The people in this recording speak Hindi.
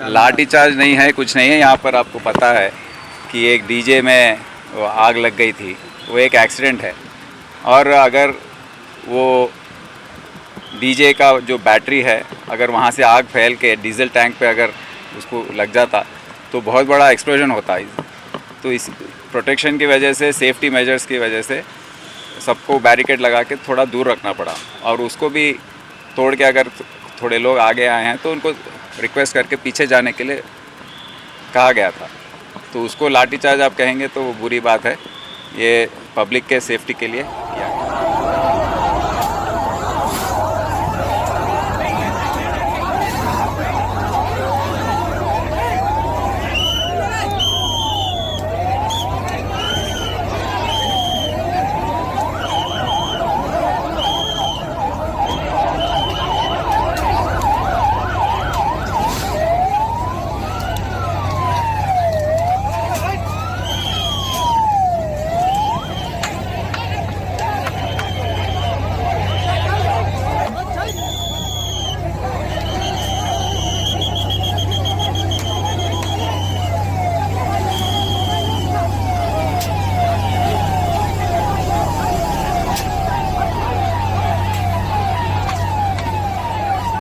लाठी चार्ज नहीं है, कुछ नहीं है। यहाँ पर आपको पता है कि एक डीजे में वो आग लग गई थी, वो एक एक्सीडेंट है। और अगर वो डीजे का जो बैटरी है, अगर वहाँ से आग फैल के डीजल टैंक पे अगर उसको लग जाता तो बहुत बड़ा एक्सप्लोजन होता है। तो इस प्रोटेक्शन की वजह से, सेफ्टी मेजर्स की वजह से सबको बैरिकेड लगा के थोड़ा दूर रखना पड़ा। और उसको भी तोड़ के अगर थोड़े लोग आगे आए हैं तो उनको रिक्वेस्ट करके पीछे जाने के लिए कहा गया था। तो उसको लाठीचार्ज आप कहेंगे तो वो बुरी बात है। ये पब्लिक के सेफ्टी के लिए किया।